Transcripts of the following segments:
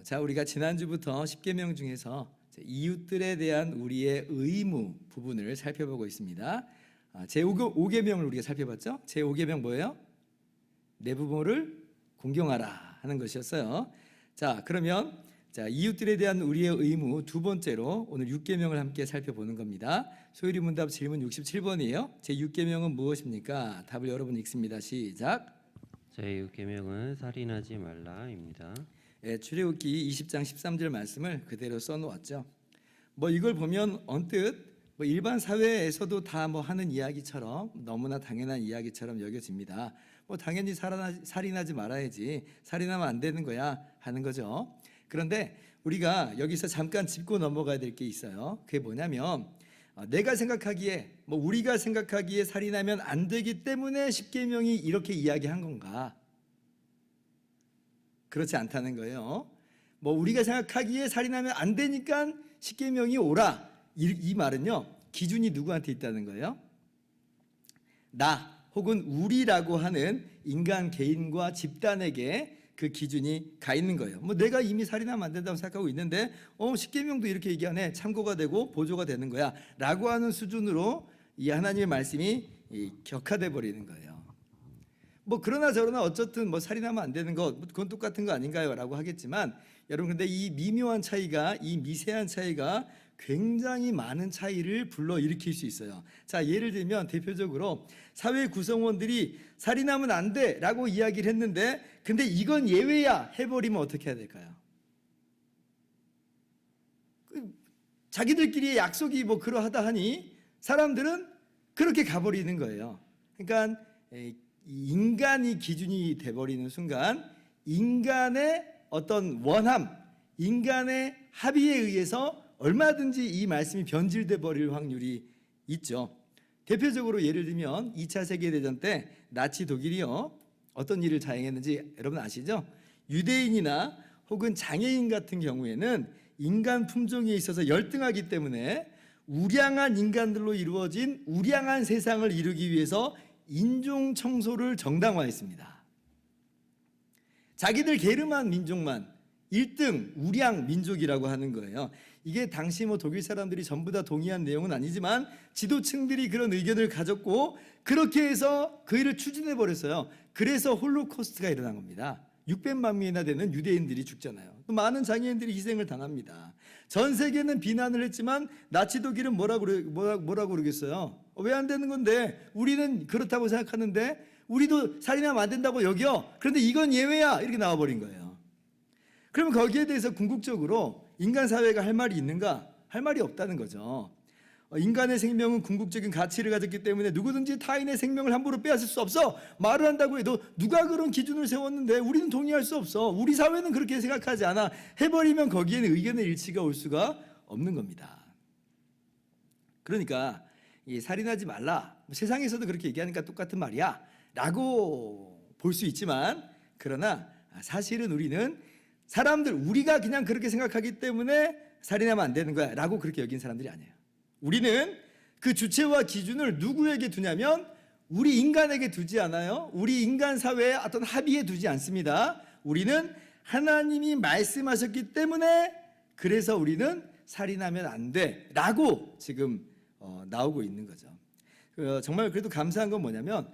자, 우리가 지난주부터 10계명 중에서 이웃들에 대한 우리의 의무 부분을 살펴보고 있습니다. 제5계명을 우리가 살펴봤죠? 제5계명 뭐예요? 내 부모를 공경하라 하는 것이었어요. 자, 그러면 이웃들에 대한 우리의 의무 두 번째로 오늘 6계명을 함께 살펴보는 겁니다. 소율이 문답 질문 67번이에요. 제6계명은 무엇입니까? 답을 여러분 읽습니다. 시작. 제6계명은 살인하지 말라입니다. 출애굽기 20장 13절 말씀을 그대로 써놓았죠. 이걸 보면 언뜻 일반 사회에서도 다 하는 이야기처럼 너무나 당연한 이야기처럼 여겨집니다. 당연히 살인하지 말아야지, 살인하면 안 되는 거야 하는 거죠. 그런데 우리가 여기서 잠깐 짚고 넘어가야 될 게 있어요. 그게 뭐냐면 내가 생각하기에 우리가 생각하기에 살인하면 안 되기 때문에 십계명이 이렇게 이야기한 건가? 그렇지 않다는 거예요. 우리가 생각하기에 살인하면 안 되니까 십계명이 오라. 이 말은요, 기준이 누구한테 있다는 거예요? 나 혹은 우리라고 하는 인간 개인과 집단에게 그 기준이 가 있는 거예요. 내가 이미 살인하면 안 된다고 생각하고 있는데 십계명도 이렇게 얘기하네. 참고가 되고 보조가 되는 거야 라고 하는 수준으로 이 하나님의 말씀이 격화돼 버리는 거예요. 그러나 저러나 어쨌든 살인하면 안 되는 거 그건 똑같은 거 아닌가요? 라고 하겠지만 여러분, 근데 이 미묘한 차이가, 이 미세한 차이가 굉장히 많은 차이를 불러일으킬 수 있어요. 자, 예를 들면 대표적으로 사회 구성원들이 살인하면 안 돼 라고 이야기를 했는데 근데 이건 예외야 해버리면 어떻게 해야 될까요? 자기들끼리의 약속이 그러하다 하니 사람들은 그렇게 가버리는 거예요. 그러니까 인간이 기준이 돼버리는 순간 인간의 어떤 원함, 인간의 합의에 의해서 얼마든지 이 말씀이 변질돼 버릴 확률이 있죠. 대표적으로 예를 들면 2차 세계대전 때 나치 독일이요, 어떤 일을 자행했는지 여러분 아시죠? 유대인이나 혹은 장애인 같은 경우에는 인간 품종에 있어서 열등하기 때문에 우량한 인간들로 이루어진 우량한 세상을 이루기 위해서 인종 청소를 정당화했습니다. 자기들 게르만 민족만 1등 우량 민족이라고 하는 거예요. 이게 당시 독일 사람들이 전부 다 동의한 내용은 아니지만 지도층들이 그런 의견을 가졌고 그렇게 해서 그 일을 추진해 버렸어요. 그래서 홀로코스트가 일어난 겁니다. 600만 명이나 되는 유대인들이 죽잖아요. 또 많은 장애인들이 희생을 당합니다. 전 세계는 비난을 했지만 나치 독일은 뭐라고 그러겠어요? 왜 안 되는 건데? 우리는 그렇다고 생각하는데 우리도 살인하면 안 된다고 여겨. 그런데 이건 예외야. 이렇게 나와버린 거예요. 그러면 거기에 대해서 궁극적으로 인간 사회가 할 말이 있는가? 할 말이 없다는 거죠. 인간의 생명은 궁극적인 가치를 가졌기 때문에 누구든지 타인의 생명을 함부로 빼앗을 수 없어. 말을 한다고 해도 누가 그런 기준을 세웠는데 우리는 동의할 수 없어. 우리 사회는 그렇게 생각하지 않아. 해버리면 거기에는 의견의 일치가 올 수가 없는 겁니다. 그러니까 살인하지 말라. 세상에서도 그렇게 얘기하니까 똑같은 말이야 라고 볼 수 있지만 그러나 사실은 우리는 우리가 그냥 그렇게 생각하기 때문에 살인하면 안 되는 거야 라고 그렇게 여긴 사람들이 아니에요. 우리는 그 주체와 기준을 누구에게 두냐면 우리 인간에게 두지 않아요. 우리 인간 사회의 어떤 합의에 두지 않습니다. 우리는 하나님이 말씀하셨기 때문에 그래서 우리는 살인하면 안 돼 라고 지금 나오고 있는 거죠. 정말 그래도 감사한 건 뭐냐면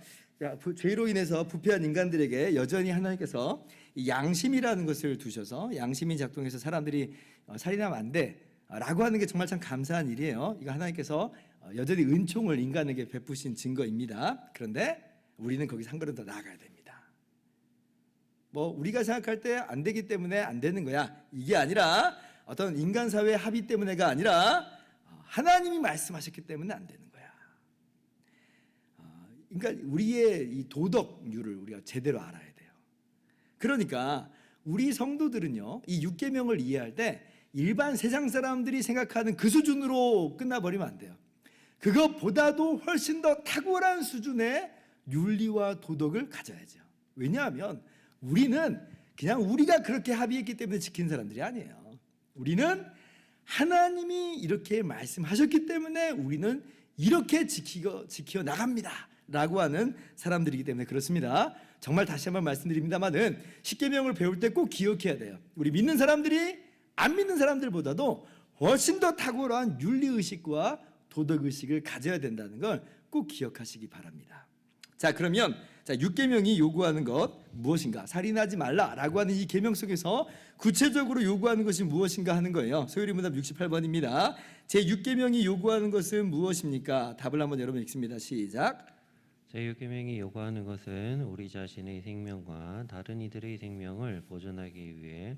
죄로 인해서 부패한 인간들에게 여전히 하나님께서 양심이라는 것을 두셔서 양심이 작동해서 사람들이 살인하면 안 돼 라고 하는 게 정말 참 감사한 일이에요. 이거 하나님께서 여전히 은총을 인간에게 베푸신 증거입니다. 그런데 우리는 거기서 한 걸음 더 나아가야 됩니다. 우리가 생각할 때 안 되기 때문에 안 되는 거야 이게 아니라 어떤 인간 사회의 합의 때문에가 아니라 하나님이 말씀하셨기 때문에 안 되는 거야. 그러니까 우리의 이 도덕률을 우리가 제대로 알아야 돼요. 그러니까 우리 성도들은요, 이 6계명을 이해할 때 일반 세상 사람들이 생각하는 그 수준으로 끝나버리면 안 돼요. 그것보다도 훨씬 더 탁월한 수준의 윤리와 도덕을 가져야죠. 왜냐하면 우리는 그냥 우리가 그렇게 합의했기 때문에 지킨 사람들이 아니에요. 우리는 하나님이 이렇게 말씀하셨기 때문에 우리는 이렇게 지켜 나갑니다 라고 하는 사람들이기 때문에 그렇습니다. 정말 다시 한번 말씀드립니다만은 십계명을 배울 때 꼭 기억해야 돼요. 우리 믿는 사람들이 안 믿는 사람들보다도 훨씬 더 탁월한 윤리의식과 도덕의식을 가져야 된다는 걸 꼭 기억하시기 바랍니다. 자, 그러면 육계명이 요구하는 것 무엇인가? 살인하지 말라라고 하는 이 계명 속에서 구체적으로 요구하는 것이 무엇인가 하는 거예요. 소율이 문답 68번입니다. 제 6계명이 요구하는 것은 무엇입니까? 답을 한번 여러분 읽습니다. 시작. 제6계명이 요구하는 것은 우리 자신의 생명과 다른 이들의 생명을 보존하기 위해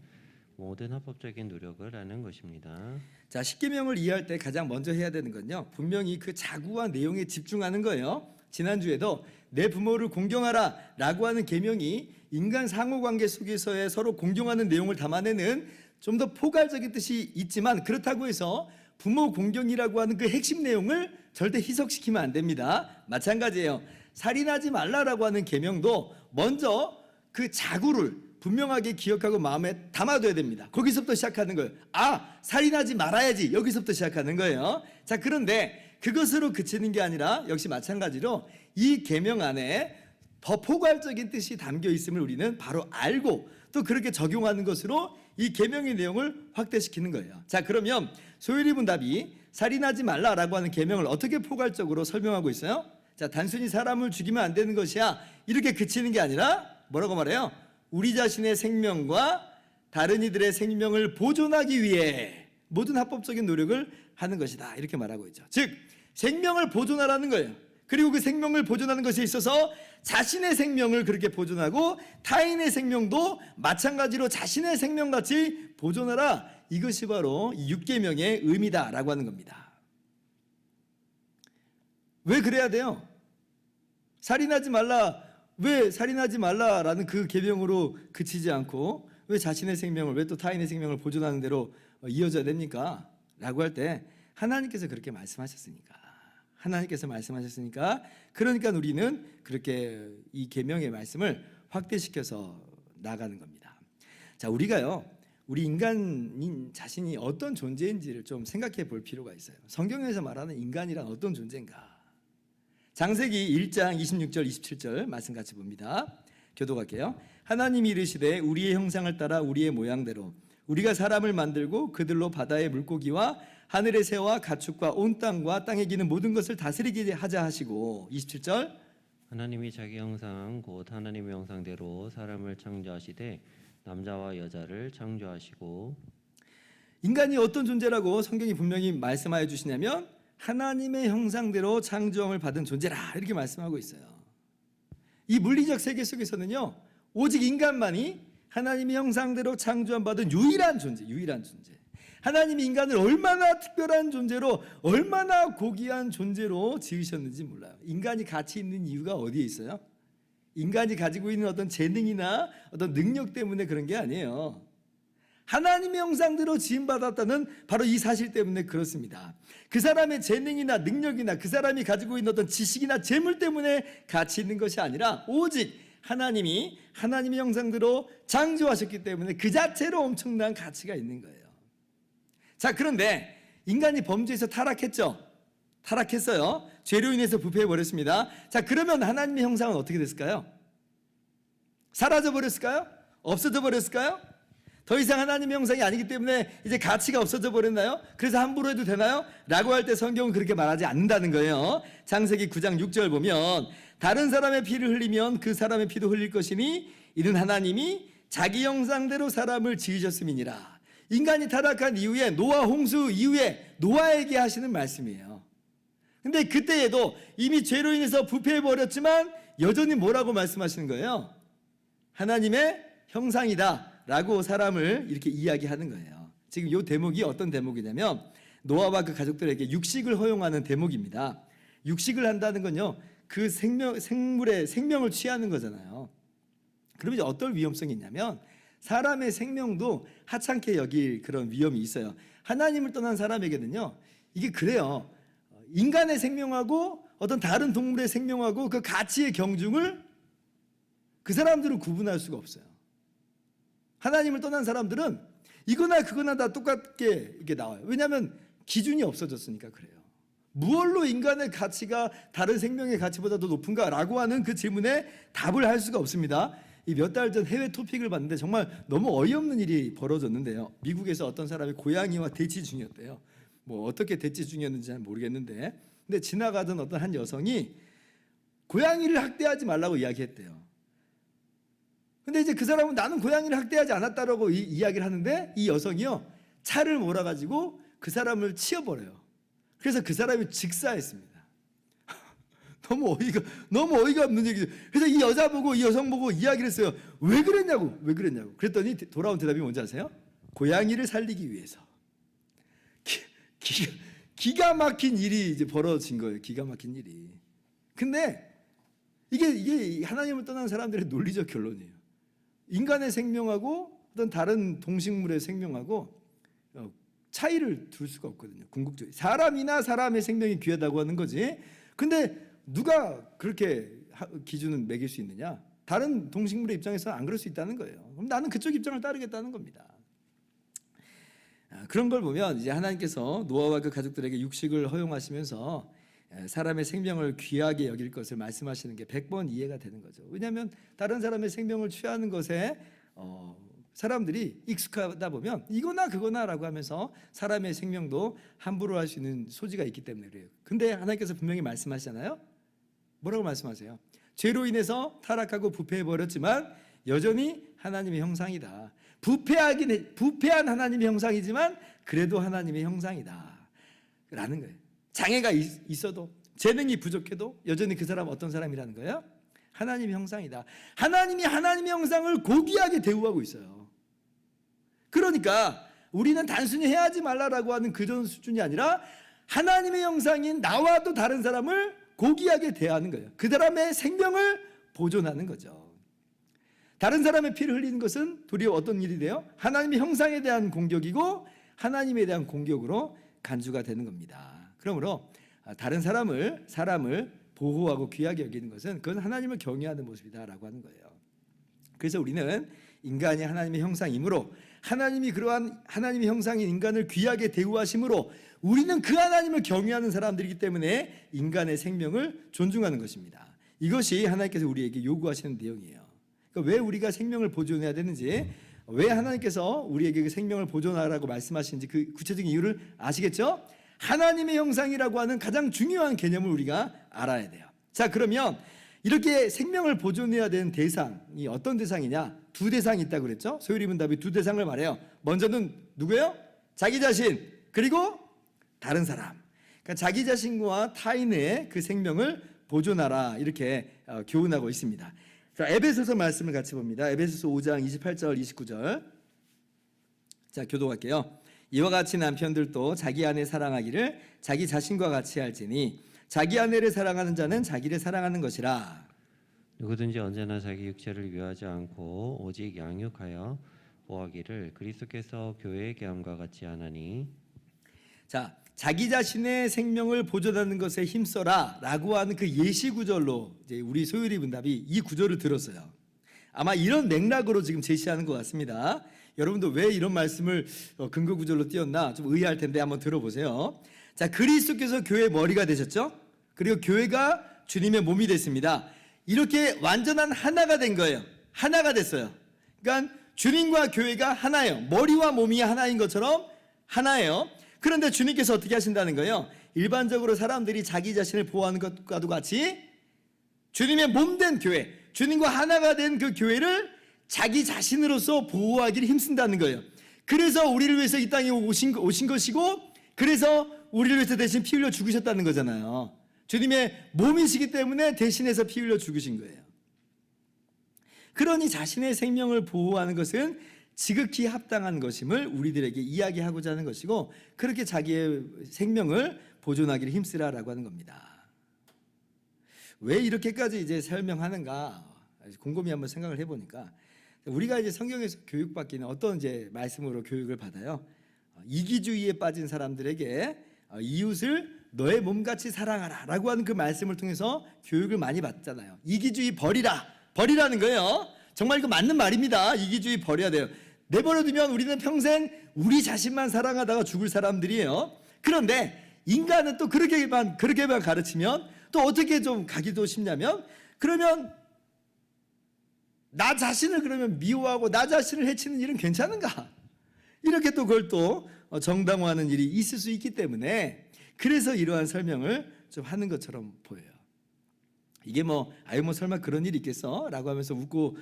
모든 합법적인 노력을 하는 것입니다. 자, 10계명을 이해할 때 가장 먼저 해야 되는 건요, 분명히 그 자구와 내용에 집중하는 거예요. 지난주에도 내 부모를 공경하라 라고 하는 계명이 인간 상호관계 속에서의 서로 공경하는 내용을 담아내는 좀 더 포괄적인 뜻이 있지만, 그렇다고 해서 부모 공경이라고 하는 그 핵심 내용을 절대 희석시키면 안 됩니다. 마찬가지예요. 살인하지 말라라고 하는 계명도 먼저 그 자구를 분명하게 기억하고 마음에 담아둬야 됩니다. 거기서부터 시작하는 거예요. 아, 살인하지 말아야지. 여기서부터 시작하는 거예요. 자, 그런데 그것으로 그치는 게 아니라 역시 마찬가지로 이 계명 안에 더 포괄적인 뜻이 담겨 있음을 우리는 바로 알고 또 그렇게 적용하는 것으로 이 계명의 내용을 확대시키는 거예요. 자, 그러면 소율이 문답이 살인하지 말라라고 하는 계명을 어떻게 포괄적으로 설명하고 있어요? 자, 단순히 사람을 죽이면 안 되는 것이야, 이렇게 그치는 게 아니라 뭐라고 말해요? 우리 자신의 생명과 다른 이들의 생명을 보존하기 위해 모든 합법적인 노력을 하는 것이다, 이렇게 말하고 있죠. 즉 생명을 보존하라는 거예요. 그리고 그 생명을 보존하는 것에 있어서 자신의 생명을 그렇게 보존하고 타인의 생명도 마찬가지로 자신의 생명같이 보존하라, 이것이 바로 6계명의 의미다라고 하는 겁니다. 왜 그래야 돼요? 살인하지 말라, 왜 살인하지 말라라는 그 계명으로 그치지 않고 왜 자신의 생명을, 왜 또 타인의 생명을 보존하는 대로 이어져야 됩니까? 라고 할 때 하나님께서 그렇게 말씀하셨으니까, 그러니까 우리는 그렇게 이 계명의 말씀을 확대시켜서 나가는 겁니다. 자, 우리가요, 우리 인간인 자신이 어떤 존재인지를 좀 생각해 볼 필요가 있어요. 성경에서 말하는 인간이란 어떤 존재인가? 창세기 1장 26절 27절 말씀 같이 봅니다. 교독할게요. 하나님이 이르시되 우리의 형상을 따라 우리의 모양대로 우리가 사람을 만들고 그들로 바다의 물고기와 하늘의 새와 가축과 온 땅과 땅에 기는 모든 것을 다스리게 하자 하시고, 27절 하나님이 자기 형상 곧 하나님의 형상대로 사람을 창조하시되 남자와 여자를 창조하시고. 인간이 어떤 존재라고 성경이 분명히 말씀하여 주시냐면 하나님의 형상대로 창조함을 받은 존재라, 이렇게 말씀하고 있어요. 이 물리적 세계 속에서는요, 오직 인간만이 하나님의 형상대로 창조함 받은 유일한 존재. 하나님이 인간을 얼마나 특별한 존재로, 얼마나 고귀한 존재로 지으셨는지 몰라요. 인간이 가치 있는 이유가 어디에 있어요? 인간이 가지고 있는 어떤 재능이나 어떤 능력 때문에 그런 게 아니에요. 하나님의 형상대로 지음받았다는 바로 이 사실 때문에 그렇습니다. 그 사람의 재능이나 능력이나 그 사람이 가지고 있는 어떤 지식이나 재물 때문에 가치 있는 것이 아니라 오직 하나님이 하나님의 형상대로 창조하셨기 때문에 그 자체로 엄청난 가치가 있는 거예요. 자, 그런데 인간이 범죄에서 타락했어요. 죄로 인해서 부패해버렸습니다. 자, 그러면 하나님의 형상은 어떻게 됐을까요? 사라져 버렸을까요? 없어져 버렸을까요? 더 이상 하나님의 형상이 아니기 때문에 이제 가치가 없어져 버렸나요? 그래서 함부로 해도 되나요? 라고 할 때 성경은 그렇게 말하지 않는다는 거예요. 창세기 9장 6절 보면 다른 사람의 피를 흘리면 그 사람의 피도 흘릴 것이니 이는 하나님이 자기 형상대로 사람을 지으셨음이니라. 인간이 타락한 이후에, 노아 홍수 이후에 노아에게 하시는 말씀이에요. 근데 그때에도 이미 죄로 인해서 부패해버렸지만 여전히 뭐라고 말씀하시는 거예요? 하나님의 형상이다 라고 사람을 이렇게 이야기하는 거예요. 지금 이 대목이 어떤 대목이냐면 노아와 그 가족들에게 육식을 허용하는 대목입니다. 육식을 한다는 건요, 그 생물의 생명을 취하는 거잖아요. 그러면 이제 어떤 위험성이 있냐면 사람의 생명도 하찮게 여길 그런 위험이 있어요. 하나님을 떠난 사람에게는요, 이게 그래요. 인간의 생명하고 어떤 다른 동물의 생명하고 그 가치의 경중을 그 사람들은 구분할 수가 없어요. 하나님을 떠난 사람들은 이거나 그거나 다 똑같게 이렇게 나와요. 왜냐하면 기준이 없어졌으니까 그래요. 무얼로 인간의 가치가 다른 생명의 가치보다 더 높은가라고 하는 그 질문에 답을 할 수가 없습니다. 이 몇 달 전 해외 토픽을 봤는데 정말 너무 어이없는 일이 벌어졌는데요. 미국에서 어떤 사람이 고양이와 대치 중이었대요. 뭐 어떻게 대치 중이었는지 잘 모르겠는데, 근데 지나가던 어떤 한 여성이 고양이를 학대하지 말라고 이야기했대요. 근데 이제 그 사람은 나는 고양이를 학대하지 않았다라고 이야기를 하는데, 이 여성이요 차를 몰아가지고 그 사람을 치어버려요. 그래서 그 사람이 직사했습니다. 너무 어이가 없는 얘기죠. 그래서 이 여자 보고 이 여성 보고 이야기를 했어요. 왜 그랬냐고. 그랬더니 돌아온 대답이 뭔지 아세요? 고양이를 살리기 위해서. 기가 막힌 일이 이제 벌어진 거예요. 기가 막힌 일이. 근데 이게 하나님을 떠난 사람들의 논리적 결론이에요. 인간의 생명하고 어떤 다른 동식물의 생명하고 차이를 둘 수가 없거든요. 궁극적으로 사람이나 사람의 생명이 귀하다고 하는 거지. 근데 누가 그렇게 기준을 매길 수 있느냐? 다른 동식물의 입장에서는 안 그럴 수 있다는 거예요. 그럼 나는 그쪽 입장을 따르겠다는 겁니다. 그런 걸 보면 이제 하나님께서 노아와 그 가족들에게 육식을 허용하시면서 사람의 생명을 귀하게 여길 것을 말씀하시는 게 100번 이해가 되는 거죠. 왜냐하면 다른 사람의 생명을 취하는 것에 사람들이 익숙하다 보면 이거나 그거나라고 하면서 사람의 생명도 함부로 할 수 있는 소지가 있기 때문에 그래요. 근데 하나님께서 분명히 말씀하시잖아요. 뭐라고 말씀하세요? 죄로 인해서 타락하고 부패해버렸지만 여전히 하나님의 형상이다. 부패한 하나님의 형상이지만 그래도 하나님의 형상이다 라는 거예요. 장애가 있어도 재능이 부족해도 여전히 그 사람은 어떤 사람이라는 거예요? 하나님의 형상이다. 하나님이 하나님의 형상을 고귀하게 대우하고 있어요. 그러니까 우리는 단순히 해하지 말라라고 하는 그런 수준이 아니라 하나님의 형상인 나와도 다른 사람을 고귀하게 대하는 거예요. 그 사람의 생명을 보존하는 거죠. 다른 사람의 피를 흘리는 것은 도리어 어떤 일이 돼요? 하나님의 형상에 대한 공격이고 하나님에 대한 공격으로 간주가 되는 겁니다. 그러므로 다른 사람을 보호하고 귀하게 여기는 것은 그건 하나님을 경외하는 모습이다라고 하는 거예요. 그래서 우리는 인간이 하나님의 형상이므로 하나님이 그러한 하나님의 형상인 인간을 귀하게 대우하심으로 우리는 그 하나님을 경외하는 사람들이기 때문에 인간의 생명을 존중하는 것입니다. 이것이 하나님께서 우리에게 요구하시는 내용이에요. 그러니까 왜 우리가 생명을 보존해야 되는지, 왜 하나님께서 우리에게 그 생명을 보존하라고 말씀하시는지 그 구체적인 이유를 아시겠죠? 하나님의 형상이라고 하는 가장 중요한 개념을 우리가 알아야 돼요. 자, 그러면 이렇게 생명을 보존해야 되는 대상이 어떤 대상이냐? 두 대상이 있다고 그랬죠? 소율이 문답이 두 대상을 말해요. 먼저는 누구예요? 자기 자신, 그리고 다른 사람. 그러니까 자기 자신과 타인의 그 생명을 보존하라, 이렇게 교훈하고 있습니다. 자, 에베소서 말씀을 같이 봅니다. 에베소서 5장 28절 29절. 자, 교독할게요. 이와 같이 남편들도 자기 아내 사랑하기를 자기 자신과 같이 할지니 자기 아내를 사랑하는 자는 자기를 사랑하는 것이라. 누구든지 언제나 자기 육체를 위하지 않고 오직 양육하여 보호하기를 그리스도께서 교회에게 함과 같이 하나니. 자, 자기 자신의 생명을 보존하는 것에 힘써라라고 하는 그 예시 구절로 이제 우리 소율이 문답이 이 구절을 들었어요. 아마 이런 맥락으로 지금 제시하는 것 같습니다. 여러분도 왜 이런 말씀을 근거 구절로 띄웠나 좀 의아할 텐데 한번 들어보세요. 자, 그리스도께서 교회의 머리가 되셨죠? 그리고 교회가 주님의 몸이 됐습니다. 이렇게 완전한 하나가 된 거예요. 하나가 됐어요. 그러니까 주님과 교회가 하나예요. 머리와 몸이 하나인 것처럼 하나예요. 그런데 주님께서 어떻게 하신다는 거예요? 일반적으로 사람들이 자기 자신을 보호하는 것과도 같이 주님의 몸된 교회, 주님과 하나가 된 그 교회를 자기 자신으로서 보호하기를 힘쓴다는 거예요. 그래서 우리를 위해서 이 땅에 오신 것이고, 그래서 우리를 위해서 대신 피 흘려 죽으셨다는 거잖아요. 주님의 몸이시기 때문에 대신해서 피 흘려 죽으신 거예요. 그러니 자신의 생명을 보호하는 것은 지극히 합당한 것임을 우리들에게 이야기하고자 하는 것이고, 그렇게 자기의 생명을 보존하기를 힘쓰라라고 하는 겁니다. 왜 이렇게까지 이제 설명하는가 곰곰이 한번 생각을 해보니까, 우리가 이제 성경에서 교육받기는 어떤 이제 말씀으로 교육을 받아요? 이기주의에 빠진 사람들에게 이웃을 너의 몸같이 사랑하라라고 하는 그 말씀을 통해서 교육을 많이 받잖아요. 이기주의 버리라는 거예요. 정말 이거 맞는 말입니다. 이기주의 버려야 돼요. 내버려두면 우리는 평생 우리 자신만 사랑하다가 죽을 사람들이에요. 그런데 인간은 또 그렇게만 가르치면 또 어떻게 좀 가기도 쉽냐면, 그러면 나 자신을 그러면 미워하고 나 자신을 해치는 일은 괜찮은가? 이렇게 또 그걸 또 정당화하는 일이 있을 수 있기 때문에, 그래서 이러한 설명을 좀 하는 것처럼 보여요. 이게 뭐 설마 그런 일이 있겠어? 라고 하면서 웃고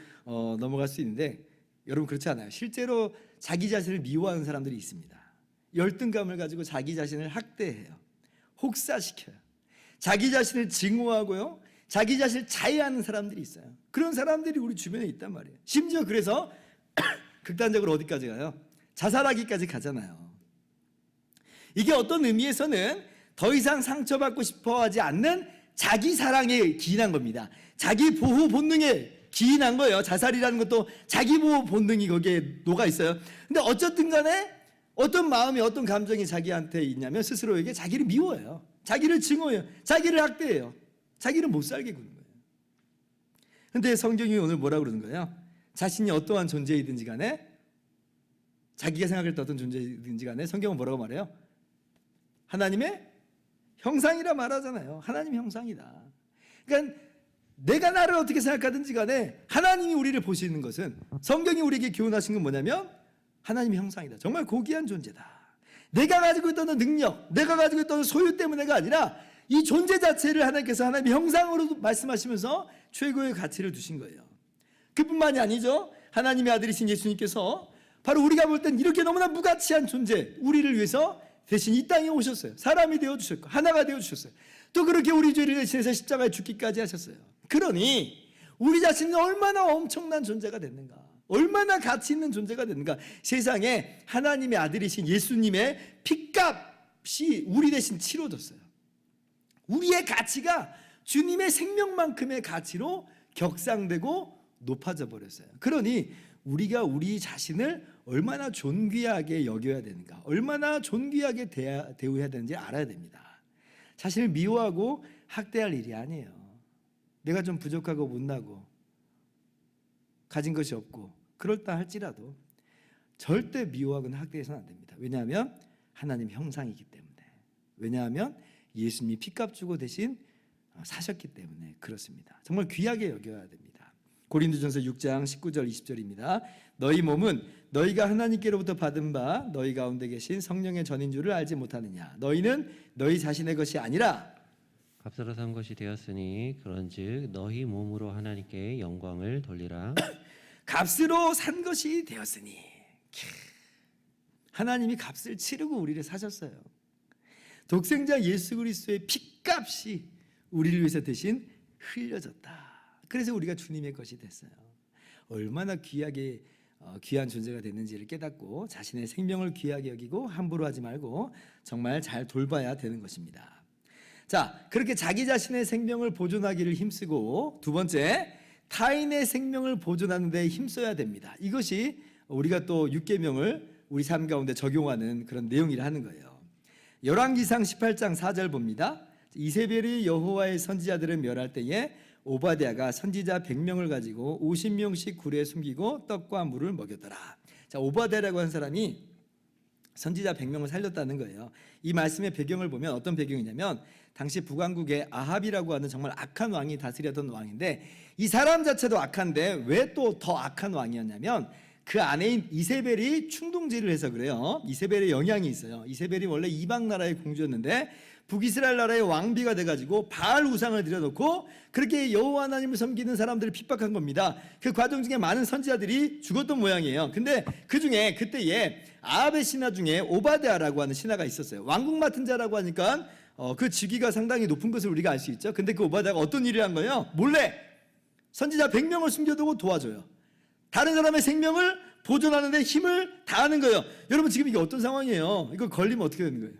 넘어갈 수 있는데, 여러분 그렇지 않아요. 실제로 자기 자신을 미워하는 사람들이 있습니다. 열등감을 가지고 자기 자신을 학대해요. 혹사시켜요. 자기 자신을 증오하고요, 자기 자신을 자해하는 사람들이 있어요. 그런 사람들이 우리 주변에 있단 말이에요. 심지어 그래서 극단적으로 어디까지 가요? 자살하기까지 가잖아요. 이게 어떤 의미에서는 더 이상 상처받고 싶어하지 않는 자기 사랑에 기인한 겁니다. 자기 보호 본능에 기인한 거예요. 자살이라는 것도 자기 보호 본능이 거기에 녹아 있어요. 근데 어쨌든 간에 어떤 마음이, 어떤 감정이 자기한테 있냐면 스스로에게 자기를 미워해요. 자기를 증오해요. 자기를 학대해요. 자기를 못 살게 구는 거예요. 근데 성경이 오늘 뭐라고 그러는 거예요? 자신이 어떠한 존재이든지 간에, 자기가 생각할 때 어떤 존재이든지 간에 성경은 뭐라고 말해요? 하나님의 형상이라 말하잖아요. 하나님의 형상이다. 그러니까 내가 나를 어떻게 생각하든지 간에 하나님이 우리를 보시는 것은, 성경이 우리에게 교훈하신 건 뭐냐면 하나님의 형상이다. 정말 고귀한 존재다. 내가 가지고 있던 능력, 내가 가지고 있던 소유 때문에가 아니라 이 존재 자체를 하나님께서 하나님의 형상으로 말씀하시면서 최고의 가치를 두신 거예요. 그뿐만이 아니죠. 하나님의 아들이신 예수님께서 바로 우리가 볼 땐 이렇게 너무나 무가치한 존재, 우리를 위해서 대신 이 땅에 오셨어요. 사람이 되어주셨고 하나가 되어주셨어요. 또 그렇게 우리 죄를 대신해서 십자가에 죽기까지 하셨어요. 그러니 우리 자신은 얼마나 엄청난 존재가 됐는가, 얼마나 가치 있는 존재가 됐는가. 세상에 하나님의 아들이신 예수님의 핏값이 우리 대신 치러졌어요. 우리의 가치가 주님의 생명만큼의 가치로 격상되고 높아져 버렸어요. 그러니 우리가 우리 자신을 얼마나 존귀하게 여겨야 되는가, 얼마나 존귀하게 대우해야 되는지 알아야 됩니다. 자신을 미워하고 학대할 일이 아니에요. 내가 좀 부족하고 못나고 가진 것이 없고 그렇다 할지라도 절대 미워하거나 학대해서는 안 됩니다. 왜냐하면 하나님 형상이기 때문에, 왜냐하면 예수님이 핏값 주고 대신 사셨기 때문에 그렇습니다. 정말 귀하게 여겨야 됩니다. 고린도전서 6장 19절 20절입니다. 너희 몸은 너희가 하나님께로부터 받은 바 너희 가운데 계신 성령의 전인 줄을 알지 못하느냐. 너희는 너희 자신의 것이 아니라 값으로 산 것이 되었으니 그런즉 너희 몸으로 하나님께 영광을 돌리라. 값으로 산 것이 되었으니, 하나님이 값을 치르고 우리를 사셨어요. 독생자 예수 그리스도의 핏값이 우리를 위해서 대신 흘려졌다. 그래서 우리가 주님의 것이 됐어요. 얼마나 귀한 존재가 됐는지를 깨닫고 자신의 생명을 귀하게 여기고 함부로 하지 말고 정말 잘 돌봐야 되는 것입니다. 자, 그렇게 자기 자신의 생명을 보존하기를 힘쓰고, 두 번째, 타인의 생명을 보존하는 데 힘써야 됩니다. 이것이 우리가 또 율계명을 우리 삶 가운데 적용하는 그런 내용이라 하는 거예요. 열왕기상 18장 4절 봅니다. 이세벨이 여호와의 선지자들을 멸할 때에 오바댜가 선지자 100명을 가지고 50명씩 굴에 숨기고 떡과 물을 먹였더라. 자, 오바댜라고 한 사람이 선지자 100명을 살렸다는 거예요. 이 말씀의 배경을 보면 어떤 배경이냐면, 당시 북왕국의 아합이라고 하는 정말 악한 왕이 다스렸던 왕인데, 이 사람 자체도 악한데 왜 또 더 악한 왕이었냐면, 그 아내인 이세벨이 충동질을 해서 그래요. 이세벨의 영향이 있어요. 이세벨이 원래 이방 나라의 공주였는데 북이스라엘 나라의 왕비가 돼가지고 바알 우상을 들여놓고 그렇게 여호와 하나님을 섬기는 사람들을 핍박한 겁니다. 그 과정 중에 많은 선지자들이 죽었던 모양이에요. 근데 그 중에 그때에 아합의 신하 중에 오바댜라고 하는 신하가 있었어요. 왕국 맡은 자라고 하니까 그 직위가 상당히 높은 것을 우리가 알 수 있죠. 근데 그 오바댜가 어떤 일을 한 거예요? 몰래 선지자 100명을 숨겨두고 도와줘요. 다른 사람의 생명을 보존하는 데 힘을 다하는 거예요. 여러분 지금 이게 어떤 상황이에요? 이거 걸리면 어떻게 되는 거예요?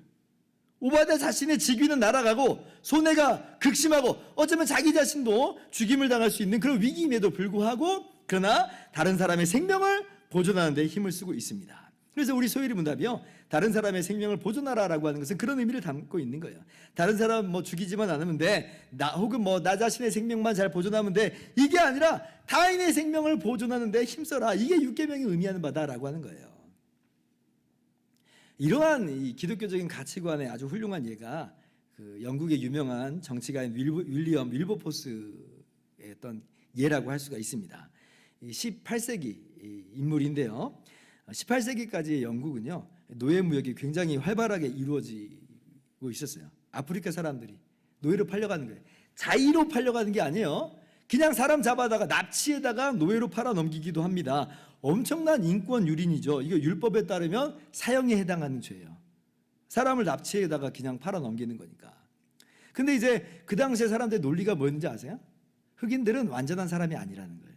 오바댜 자신의 직위는 날아가고 손해가 극심하고 어쩌면 자기 자신도 죽임을 당할 수 있는 그런 위기임에도 불구하고, 그러나 다른 사람의 생명을 보존하는 데 힘을 쓰고 있습니다. 그래서 우리 소율이 문답이요, 다른 사람의 생명을 보존하라라고 하는 것은 그런 의미를 담고 있는 거예요. 다른 사람 죽이지만 않으면 돼, 혹은 나 자신의 생명만 잘 보존하면 돼, 이게 아니라 타인의 생명을 보존하는 데 힘써라. 이게 율계명이 의미하는 바다라고 하는 거예요. 이러한 이 기독교적인 가치관의 아주 훌륭한 예가 그 영국의 유명한 정치가인 윌리엄 윌버포스의 어떤 예라고 할 수가 있습니다. 18세기 인물인데요. 18세기까지의 영국은요, 노예 무역이 굉장히 활발하게 이루어지고 있었어요. 아프리카 사람들이 노예로 팔려가는 거예요. 자의로 팔려가는 게 아니에요. 그냥 사람 잡아다가 납치에다가 노예로 팔아 넘기기도 합니다. 엄청난 인권 유린이죠. 이거 율법에 따르면 사형에 해당하는 죄예요. 사람을 납치에다가 그냥 팔아 넘기는 거니까. 근데 이제 그 당시에 사람들의 논리가 뭐였는지 아세요? 흑인들은 완전한 사람이 아니라는 거예요.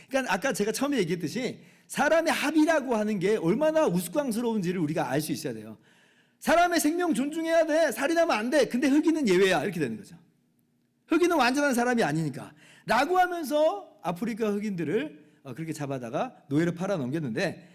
그러니까 아까 제가 처음에 얘기했듯이 사람의 합의라고 하는 게 얼마나 우스꽝스러운지를 우리가 알 수 있어야 돼요. 사람의 생명 존중해야 돼. 살인하면 안 돼. 근데 흑인은 예외야. 이렇게 되는 거죠. 흑인은 완전한 사람이 아니니까. 라고 하면서 아프리카 흑인들을 그렇게 잡아다가 노예로 팔아 넘겼는데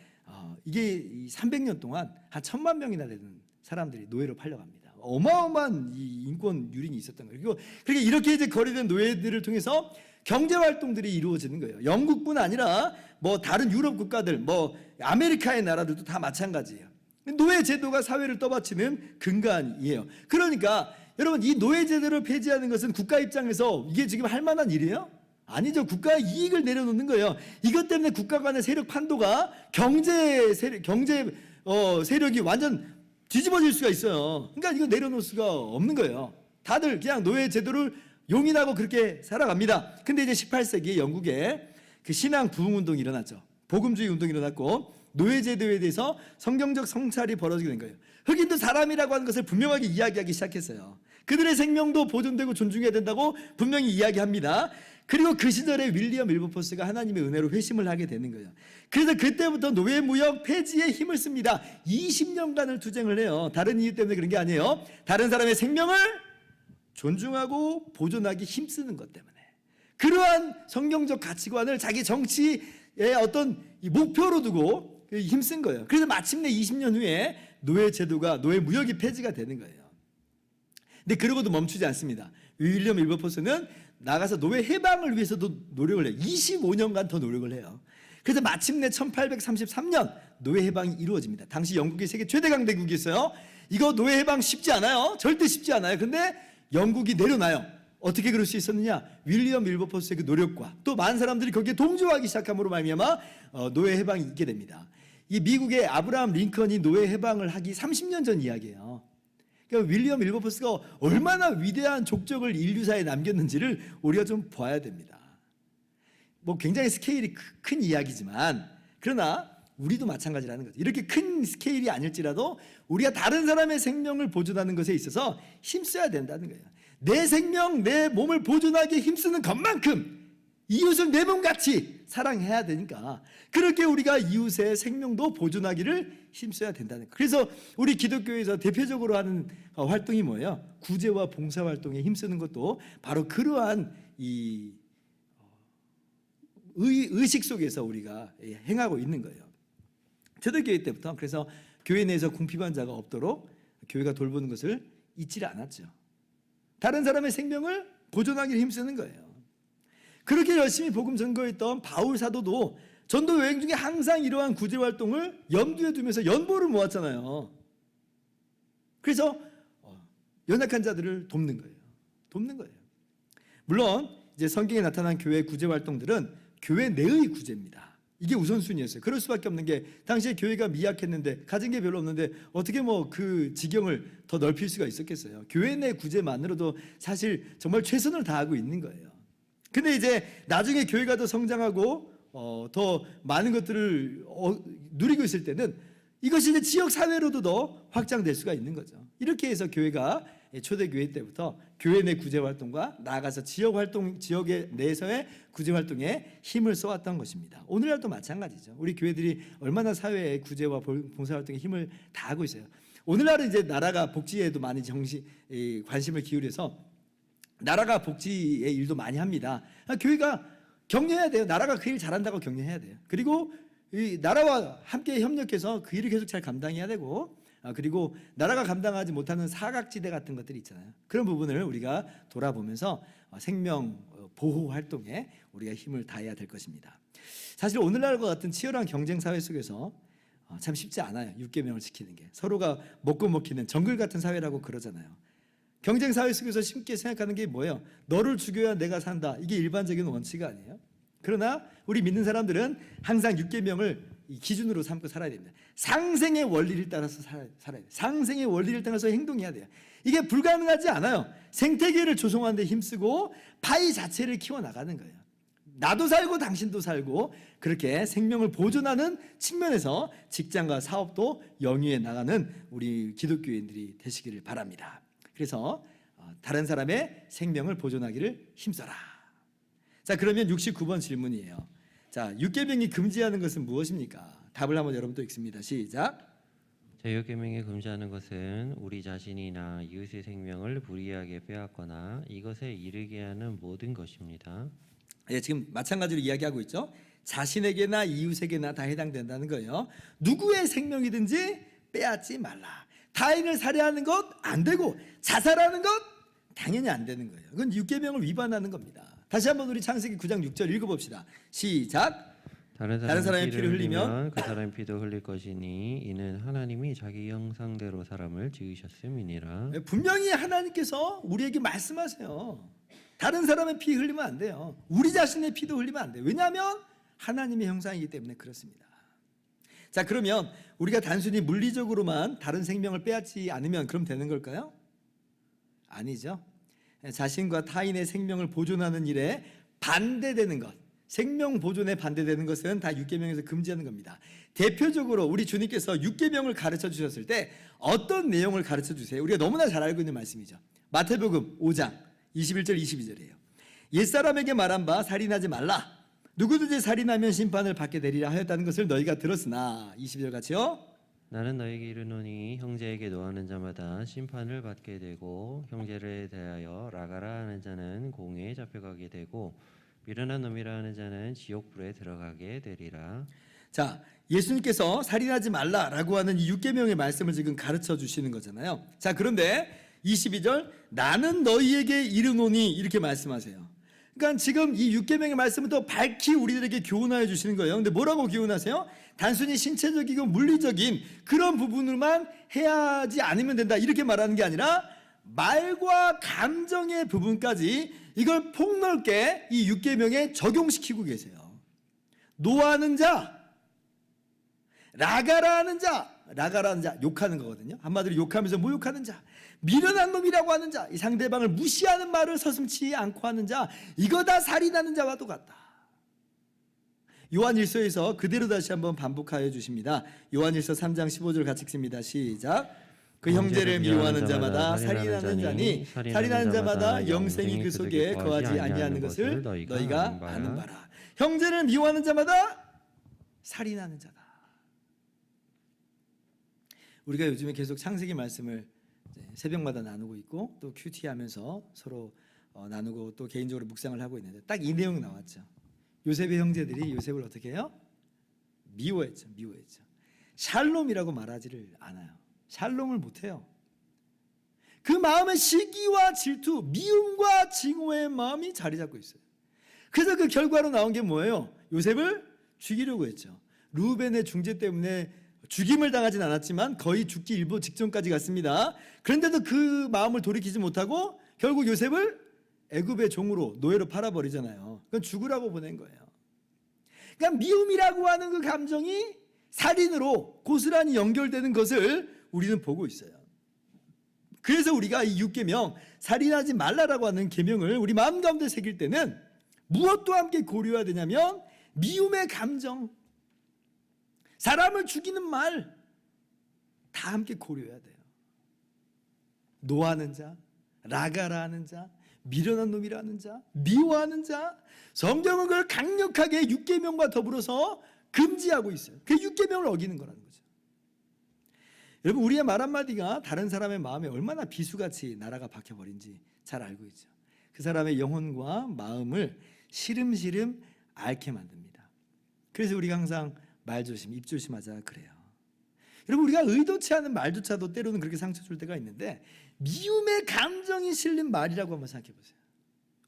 이게 300년 동안 한 1000만 명이나 되는 사람들이 노예로 팔려갑니다. 어마어마한 이 인권 유린이 있었던 거예요. 그리고 그렇게 이렇게 이제 거래된 노예들을 통해서 경제 활동들이 이루어지는 거예요. 영국뿐 아니라 뭐 다른 유럽 국가들, 뭐 아메리카의 나라들도 다 마찬가지예요. 노예 제도가 사회를 떠받치는 근간이에요. 그러니까 여러분, 이 노예 제도를 폐지하는 것은 국가 입장에서 이게 지금 할 만한 일이에요? 아니죠. 국가의 이익을 내려놓는 거예요. 이것 때문에 국가 간의 세력 판도가 경제 세력이 완전 뒤집어질 수가 있어요. 그러니까 이거 내려놓을 수가 없는 거예요. 다들 그냥 노예 제도를 용인하고 그렇게 살아갑니다. 근데 이제 18세기 영국에 그 신앙 부흥 운동이 일어났죠. 복음주의 운동이 일어났고 노예 제도에 대해서 성경적 성찰이 벌어지게 된 거예요. 흑인도 사람이라고 하는 것을 분명하게 이야기하기 시작했어요. 그들의 생명도 보존되고 존중해야 된다고 분명히 이야기합니다. 그리고 그 시절에 윌리엄 윌버포스가 하나님의 은혜로 회심을 하게 되는 거예요. 그래서 그때부터 노예 무역 폐지에 힘을 씁니다. 20년간을 투쟁을 해요. 다른 이유 때문에 그런 게 아니에요. 다른 사람의 생명을 존중하고 보존하기 힘쓰는 것 때문에. 그러한 성경적 가치관을 자기 정치의 어떤 목표로 두고 힘쓴 거예요. 그래서 마침내 20년 후에 노예 제도가, 노예 무역이 폐지가 되는 거예요. 근데 그러고도 멈추지 않습니다. 윌리엄 윌버포스는 나가서 노예 해방을 위해서도 노력을 해요. 25년간 더 노력을 해요. 그래서 마침내 1833년 노예 해방이 이루어집니다. 당시 영국이 세계 최대 강대국이었어요. 이거 노예 해방 쉽지 않아요. 절대 쉽지 않아요. 근데 영국이 내려놔요. 어떻게 그럴 수 있었느냐? 윌리엄 윌버포스의 그 노력과 또 많은 사람들이 거기에 동조하기 시작함으로 말미암아 노예 해방이 있게 됩니다. 이 미국의 아브라함 링컨이 노예 해방을 하기 30년 전 이야기예요. 그러니까 윌리엄 윌버포스가 얼마나 위대한 족적을 인류사에 남겼는지를 우리가 좀 봐야 됩니다. 뭐 굉장히 스케일이 큰 이야기지만 그러나 우리도 마찬가지라는 거죠. 이렇게 큰 스케일이 아닐지라도 우리가 다른 사람의 생명을 보존하는 것에 있어서 힘써야 된다는 거예요. 내 생명, 내 몸을 보존하기에 힘쓰는 것만큼 이웃을 내 몸같이 사랑해야 되니까 그렇게 우리가 이웃의 생명도 보존하기를 힘써야 된다는 거예요. 그래서 우리 기독교에서 대표적으로 하는 활동이 뭐예요? 구제와 봉사활동에 힘쓰는 것도 바로 그러한 이 의식 속에서 우리가 행하고 있는 거예요. 초대교회 때부터 그래서 교회 내에서 궁핍한 자가 없도록 교회가 돌보는 것을 잊지 않았죠. 다른 사람의 생명을 보존하기를 힘쓰는 거예요. 그렇게 열심히 복음 전거했던 바울 사도도 전도 여행 중에 항상 이러한 구제 활동을 염두에 두면서 연보를 모았잖아요. 그래서 연약한 자들을 돕는 거예요. 돕는 거예요. 물론 이제 성경에 나타난 교회 구제 활동들은 교회 내의 구제입니다. 이게 우선순위였어요. 그럴 수밖에 없는 게 당시에 교회가 미약했는데 가진 게 별로 없는데 어떻게 뭐 그 지경을 더 넓힐 수가 있었겠어요. 교회 내 구제만으로도 사실 정말 최선을 다하고 있는 거예요. 근데 이제 나중에 교회가 더 성장하고 더 많은 것들을 누리고 있을 때는 이것이 이제 지역 사회로도 더 확장될 수가 있는 거죠. 이렇게 해서 교회가 초대교회 때부터 교회 내 구제 활동과 나아가서 지역의 내에서의 구제 활동에 힘을 써왔던 것입니다. 오늘날도 마찬가지죠. 우리 교회들이 얼마나 사회의 구제와 봉사 활동에 힘을 다하고 있어요. 오늘날은 이제 나라가 복지에도 많이 관심을 기울여서 나라가 복지의 일도 많이 합니다. 교회가 격려해야 돼요. 나라가 그 일 잘한다고 격려해야 돼요. 그리고 이 나라와 함께 협력해서 그 일을 계속 잘 감당해야 되고 그리고 나라가 감당하지 못하는 사각지대 같은 것들이 있잖아요. 그런 부분을 우리가 돌아보면서 생명 보호 활동에 우리가 힘을 다해야 될 것입니다. 사실 오늘날과 같은 치열한 경쟁 사회 속에서 참 쉽지 않아요. 6계명을 지키는 게. 서로가 먹고 먹히는 정글 같은 사회라고 그러잖아요. 경쟁 사회 속에서 쉽게 생각하는 게 뭐예요? 너를 죽여야 내가 산다. 이게 일반적인 원칙이 아니에요. 그러나 우리 믿는 사람들은 항상 6계명을 기준으로 삼고 살아야 됩니다. 상생의 원리를 따라서 살아야 돼요. 상생의 원리를 따라서 행동해야 돼요. 이게 불가능하지 않아요. 생태계를 조성하는 데 힘쓰고 파이 자체를 키워나가는 거예요. 나도 살고 당신도 살고 그렇게 생명을 보존하는 측면에서 직장과 사업도 영위해 나가는 우리 기독교인들이 되시기를 바랍니다. 그래서 다른 사람의 생명을 보존하기를 힘써라. 자, 그러면 69번 질문이에요. 자, 6계명이 금지하는 것은 무엇입니까? 답을 한번 여러분 또 읽습니다. 시작. 제6계명이 금지하는 것은 우리 자신이나 이웃의 생명을 불이하게 빼앗거나 이것에 이르게 하는 모든 것입니다. 예, 지금 마찬가지로 이야기하고 있죠. 자신에게나 이웃에게나 다 해당된다는 거예요. 누구의 생명이든지 빼앗지 말라. 타인을 살해하는 것 안 되고 자살하는 것 당연히 안 되는 거예요. 그건 6계명을 위반하는 겁니다. 다시 한번 우리 창세기 9장 6절 읽어봅시다. 시작. 다른 사람의 피를 흘리면 그 사람의 피도 흘릴 것이니 이는 하나님이 자기 형상대로 사람을 지으셨음이니라. 분명히 하나님께서 우리에게 말씀하세요. 다른 사람의 피 흘리면 안 돼요. 우리 자신의 피도 흘리면 안 돼요. 왜냐하면 하나님의 형상이기 때문에 그렇습니다. 자, 그러면 우리가 단순히 물리적으로만 다른 생명을 빼앗지 않으면 그럼 되는 걸까요? 아니죠. 자신과 타인의 생명을 보존하는 일에 반대되는 것, 생명 보존에 반대되는 것은 다 6계명에서 금지하는 겁니다. 대표적으로 우리 주님께서 6계명을 가르쳐 주셨을 때 어떤 내용을 가르쳐 주세요? 우리가 너무나 잘 알고 있는 말씀이죠. 마태복음 5장 21절 22절이에요. 옛사람에게 말한 바 살인하지 말라. 누구든지 살인하면 심판을 받게 되리라 하였다는 것을 너희가 들었으나 22절 같이요. 나는 너에게 이르노니 형제에게 노하는 자마다 심판을 받게 되고 형제를 대하여 라가라 하는 자는 공회에 잡혀가게 되고 미련한 놈이라 하는 자는 지옥불에 들어가게 되리라. 자, 예수님께서 살인하지 말라라고 하는 이 6계명의 말씀을 지금 가르쳐 주시는 거잖아요. 자, 그런데 22절 나는 너희에게 이르노니 이렇게 말씀하세요. 그러니까 지금 이 6계명의 말씀은 또 밝히 우리들에게 교훈하여 주시는 거예요. 근데 뭐라고 교훈하세요? 단순히 신체적이고 물리적인 그런 부분을만 해야지 않으면 된다 이렇게 말하는 게 아니라 말과 감정의 부분까지 이걸 폭넓게 이 6계명에 적용시키고 계세요. 노하는 자, 라가라는 자, 라가라는 자 욕하는 거거든요. 한마디로 욕하면서 모욕하는 자, 미련한 놈이라고 하는 자, 이 상대방을 무시하는 말을 서슴지 않고 하는 자, 이거 다 살인하는 자와도 같다. 요한일서에서 그대로 다시 한번 반복하여 주십니다. 요한일서 3장 15절 같이 읽습니다. 시작. 그 형제를 미워하는 자마다 살인하는 자니 살인하는 자마다 영생이 그 속에 거하지 아니하는 것을 너희가 아는 바라. 형제를 미워하는 자마다 살인하는 자다. 우리가 요즘에 계속 창세기 말씀을 새벽마다 나누고 있고 또 큐티하면서 서로 나누고 또 개인적으로 묵상을 하고 있는데 딱 이 내용 나왔죠. 요셉의 형제들이 요셉을 어떻게 해요? 미워했죠. 샬롬이라고 말하지를 않아요. 샬롬을 못해요. 그 마음에 시기와 질투, 미움과 증오의 마음이 자리 잡고 있어요. 그래서 그 결과로 나온 게 뭐예요? 요셉을 죽이려고 했죠. 르우벤의 중재 때문에 죽임을 당하진 않았지만 거의 죽기 일보 직전까지 갔습니다. 그런데도 그 마음을 돌이키지 못하고 결국 요셉을 애굽의 종으로 노예로 팔아버리잖아요. 그건 죽으라고 보낸 거예요. 그러니까 미움이라고 하는 그 감정이 살인으로 고스란히 연결되는 것을 우리는 보고 있어요. 그래서 우리가 이 6계명 살인하지 말라라고 하는 계명을 우리 마음 가운데 새길 때는 무엇과 함께 고려해야 되냐면 미움의 감정, 사람을 죽이는 말 다 함께 고려해야 돼요. 노하는 자, 라가라 하는 자, 미련한 놈이라는 자, 미워하는 자, 성경은 그걸 강력하게 6계명과 더불어서 금지하고 있어요. 그게 6계명을 어기는 거라는 거죠. 여러분, 우리의 말 한마디가 다른 사람의 마음에 얼마나 비수같이 나라가 박혀버린지 잘 알고 있죠. 그 사람의 영혼과 마음을 시름시름 앓게 만듭니다. 그래서 우리가 항상 말조심, 입조심하자 그래요. 여러분, 우리가 의도치 않은 말조차도 때로는 그렇게 상처 줄 때가 있는데 미움의 감정이 실린 말이라고 한번 생각해 보세요.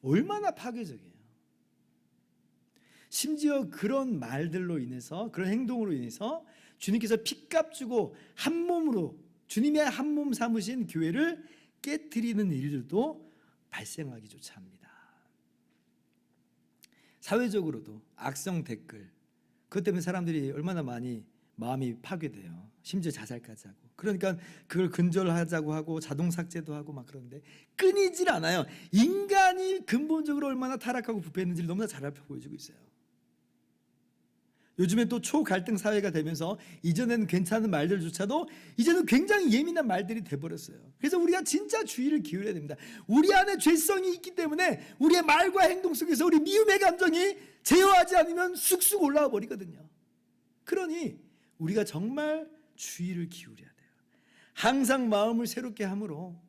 얼마나 파괴적이에요. 심지어 그런 말들로 인해서, 그런 행동으로 인해서 주님께서 핏값 주고 한 몸으로 주님의 한 몸 삼으신 교회를 깨트리는 일들도 발생하기조차 합니다. 사회적으로도 악성 댓글, 그것 때문에 사람들이 얼마나 많이 마음이 파괴돼요. 심지어 자살까지 하고. 그러니까 그걸 근절하자고 하고 자동 삭제도 하고 막 그런데 끊이질 않아요. 인간이 근본적으로 얼마나 타락하고 부패했는지를 너무나 잘 보여주고 있어요. 요즘에 또 초갈등 사회가 되면서 이전에는 괜찮은 말들조차도 이제는 굉장히 예민한 말들이 돼버렸어요. 그래서 우리가 진짜 주의를 기울여야 됩니다. 우리 안에 죄성이 있기 때문에 우리의 말과 행동 속에서 우리 미움의 감정이 제어하지 않으면 쑥쑥 올라와 버리거든요. 그러니 우리가 정말 주의를 기울여야 돼요. 항상 마음을 새롭게 함으로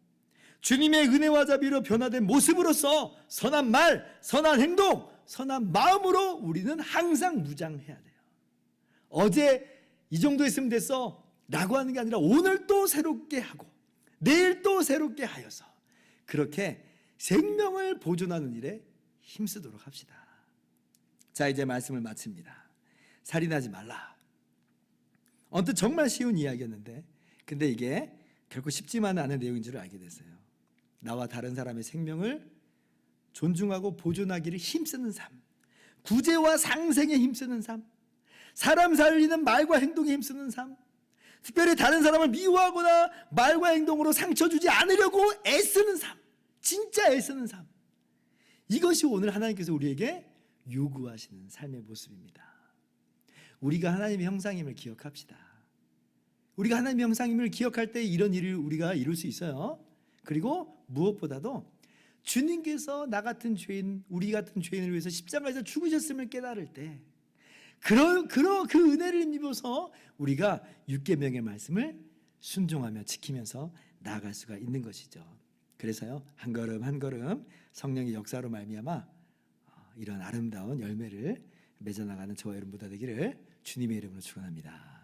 주님의 은혜와 자비로 변화된 모습으로서 선한 말, 선한 행동, 선한 마음으로 우리는 항상 무장해야 돼요. 어제 이 정도 했으면 됐어 라고 하는 게 아니라 오늘 또 새롭게 하고 내일 또 새롭게 하여서 그렇게 생명을 보존하는 일에 힘쓰도록 합시다. 자, 이제 말씀을 마칩니다. 살인하지 말라. 언뜻 정말 쉬운 이야기였는데 근데 이게 결코 쉽지만은 않은 내용인 줄 알게 됐어요. 나와 다른 사람의 생명을 존중하고 보존하기를 힘쓰는 삶, 구제와 상생에 힘쓰는 삶, 사람 살리는 말과 행동에 힘쓰는 삶, 특별히 다른 사람을 미워하거나 말과 행동으로 상처 주지 않으려고 애쓰는 삶, 진짜 애쓰는 삶, 이것이 오늘 하나님께서 우리에게 요구하시는 삶의 모습입니다. 우리가 하나님의 형상임을 기억합시다. 우리가 하나님의 형상임을 기억할 때 이런 일을 우리가 이룰 수 있어요. 그리고 무엇보다도 주님께서 나 같은 죄인, 우리 같은 죄인을 위해서 십자가에서 죽으셨음을 깨달을 때 그 은혜를 입어서 우리가 율계명의 말씀을 순종하며 지키면서 나아갈 수가 있는 것이죠. 그래서요, 한 걸음 한 걸음 성령의 역사로 말미암아 이런 아름다운 열매를 맺어나가는 저와 여러분 모두 되기를 주님의 이름으로 축원합니다.